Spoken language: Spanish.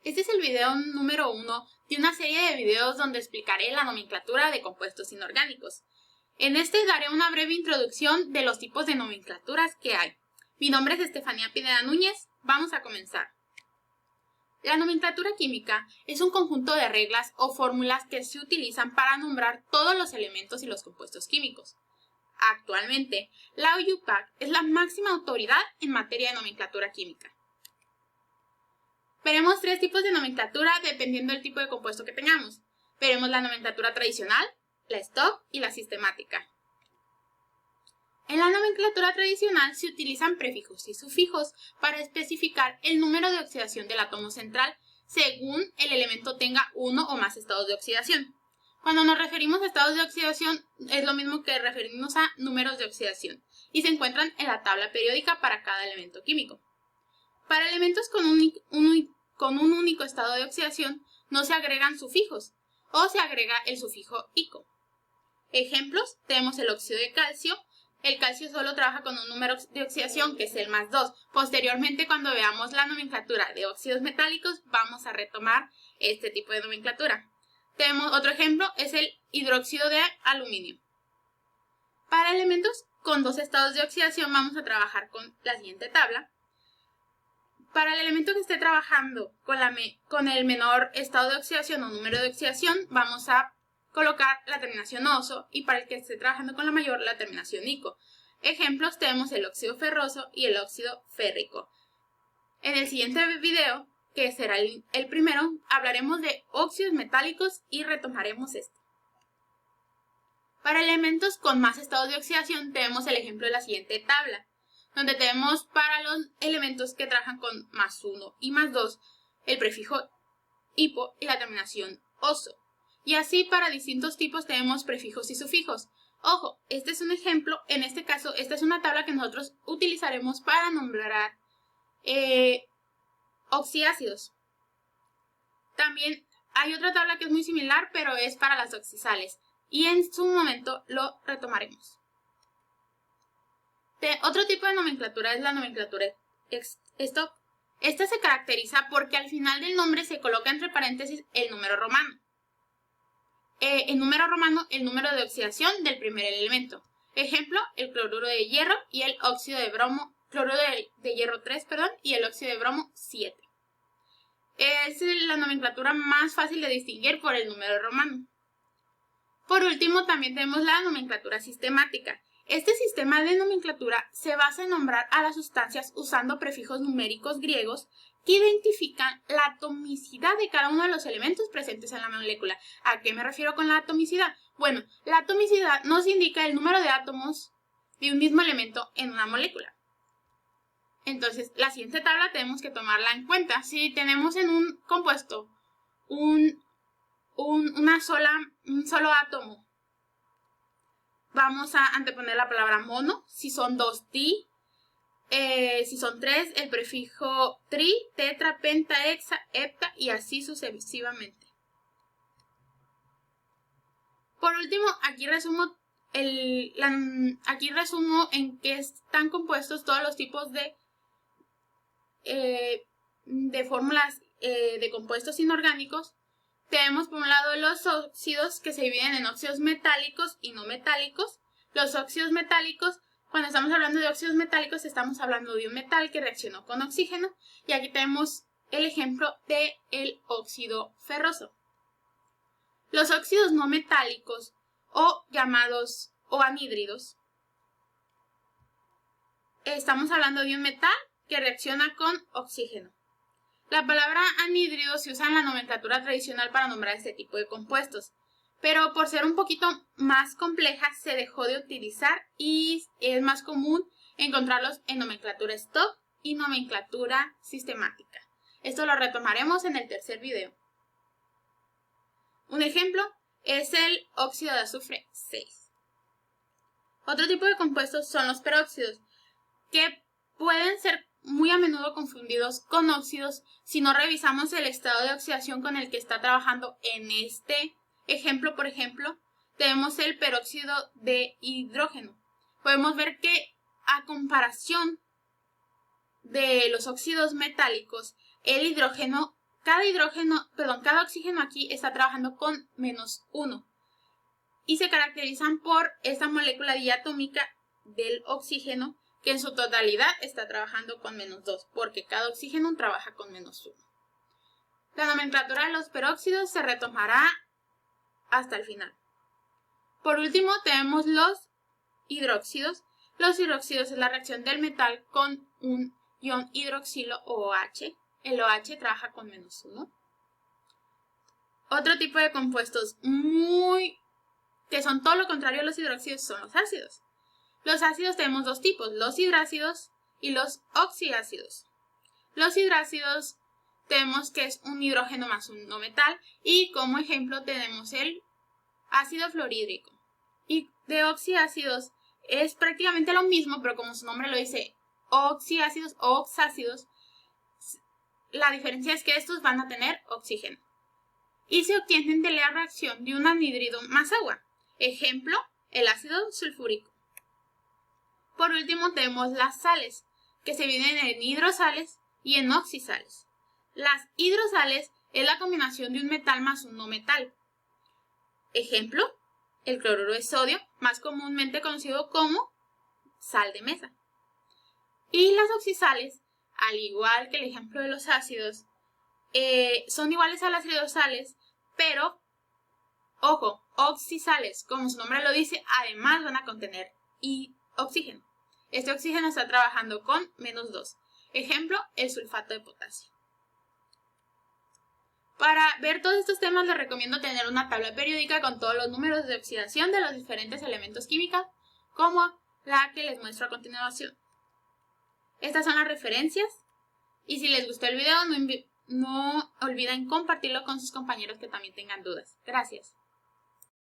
Este es el video número 1 de una serie de videos donde explicaré la nomenclatura de compuestos inorgánicos. En este daré una breve introducción de los tipos de nomenclaturas que hay. Mi nombre es Estefanía Pineda Núñez. Vamos a comenzar. La nomenclatura química es un conjunto de reglas o fórmulas que se utilizan para nombrar todos los elementos y los compuestos químicos. Actualmente, la UPAC es la máxima autoridad en materia de nomenclatura química. Veremos tres tipos de nomenclatura dependiendo del tipo de compuesto que tengamos. Veremos la nomenclatura tradicional, la stock y la sistemática. En la nomenclatura tradicional se utilizan prefijos y sufijos para especificar el número de oxidación del átomo central según el elemento tenga uno o más estados de oxidación. Cuando nos referimos a estados de oxidación es lo mismo que referirnos a números de oxidación y se encuentran en la tabla periódica para cada elemento químico. Para elementos con un único estado de oxidación no se agregan sufijos o se agrega el sufijo ico. Ejemplos, tenemos el óxido de calcio. El calcio solo trabaja con un número de oxidación que es el +2. Posteriormente, cuando veamos la nomenclatura de óxidos metálicos, vamos a retomar este tipo de nomenclatura. Tenemos otro ejemplo, es el hidróxido de aluminio. Para elementos con dos estados de oxidación vamos a trabajar con la siguiente tabla. Para el elemento que esté trabajando con el menor estado de oxidación o número de oxidación, vamos a colocar la terminación oso y para el que esté trabajando con la mayor, la terminación ico. Ejemplos, tenemos el óxido ferroso y el óxido férrico. En el siguiente video, que será el primero, hablaremos de óxidos metálicos y retomaremos este. Para elementos con más estados de oxidación tenemos el ejemplo de la siguiente tabla, donde tenemos para los elementos que trabajan con +1 y +2 el prefijo hipo y la terminación oso. Y así para distintos tipos tenemos prefijos y sufijos. Ojo, este es un ejemplo, en este caso esta es una tabla que nosotros utilizaremos para nombrar oxiácidos. También hay otra tabla que es muy similar, pero es para las oxisales. Y en su momento lo retomaremos. Otro tipo de nomenclatura es la nomenclatura stock. Esta se caracteriza porque al final del nombre se coloca entre paréntesis el número romano. El número romano, el número de oxidación del primer elemento. Ejemplo, el cloruro de hierro y el óxido de bromo, cloruro de hierro 3, y el óxido de bromo 7. Es la nomenclatura más fácil de distinguir por el número romano. Por último, también tenemos la nomenclatura sistemática. Este sistema de nomenclatura se basa en nombrar a las sustancias usando prefijos numéricos griegos que identifican la atomicidad de cada uno de los elementos presentes en la molécula. ¿A qué me refiero con la atomicidad? Bueno, la atomicidad nos indica el número de átomos de un mismo elemento en una molécula. Entonces, la siguiente tabla tenemos que tomarla en cuenta. Si tenemos en un compuesto un solo átomo, vamos a anteponer la palabra mono. Si son 2, di. Si son 3, el prefijo tri, tetra, penta, hexa, hepta y así sucesivamente. Por último, aquí resumo en qué están compuestos todos los tipos de fórmulas de compuestos inorgánicos. Tenemos por un lado los óxidos que se dividen en óxidos metálicos y no metálicos. Los óxidos metálicos, cuando estamos hablando de óxidos metálicos, estamos hablando de un metal que reaccionó con oxígeno. Y aquí tenemos el ejemplo del óxido ferroso. Los óxidos no metálicos o llamados anhídridos. Estamos hablando de un metal que reacciona con oxígeno. La palabra anhídrido se usa en la nomenclatura tradicional para nombrar este tipo de compuestos, pero por ser un poquito más compleja se dejó de utilizar y es más común encontrarlos en nomenclatura stock y nomenclatura sistemática. Esto lo retomaremos en el tercer video. Un ejemplo es el óxido de azufre 6. Otro tipo de compuestos son los peróxidos, que pueden ser muy a menudo confundidos con óxidos si no revisamos el estado de oxidación con el que está trabajando. En este ejemplo, por ejemplo, tenemos el peróxido de hidrógeno. Podemos ver que a comparación de los óxidos metálicos, el hidrógeno cada oxígeno aquí está trabajando con -1 y se caracterizan por esta molécula diatómica del oxígeno que en su totalidad está trabajando con -2, porque cada oxígeno trabaja con -1. La nomenclatura de los peróxidos se retomará hasta el final. Por último tenemos los hidróxidos. Los hidróxidos es la reacción del metal con un ion hidroxilo o OH. El OH trabaja con -1. Otro tipo de compuestos que son todo lo contrario a los hidróxidos son los ácidos. Los ácidos tenemos dos tipos, los hidrácidos y los oxiácidos. Los hidrácidos tenemos que es un hidrógeno más un no metal y como ejemplo tenemos el ácido fluorhídrico. Y de oxiácidos es prácticamente lo mismo, pero como su nombre lo dice, oxiácidos o oxácidos, la diferencia es que estos van a tener oxígeno y se obtienen de la reacción de un anhídrido más agua. Ejemplo, el ácido sulfúrico. Por último tenemos las sales, que se dividen en hidrosales y en oxisales. Las hidrosales es la combinación de un metal más un no metal. Ejemplo, el cloruro de sodio, más comúnmente conocido como sal de mesa. Y las oxisales, al igual que el ejemplo de los ácidos, son iguales a las hidrosales, pero, ojo, oxisales, como su nombre lo dice, además van a contener oxígeno. Este oxígeno está trabajando con -2. Ejemplo, el sulfato de potasio. Para ver todos estos temas les recomiendo tener una tabla periódica con todos los números de oxidación de los diferentes elementos químicos, como la que les muestro a continuación. Estas son las referencias y si les gustó el video no olviden compartirlo con sus compañeros que también tengan dudas. Gracias.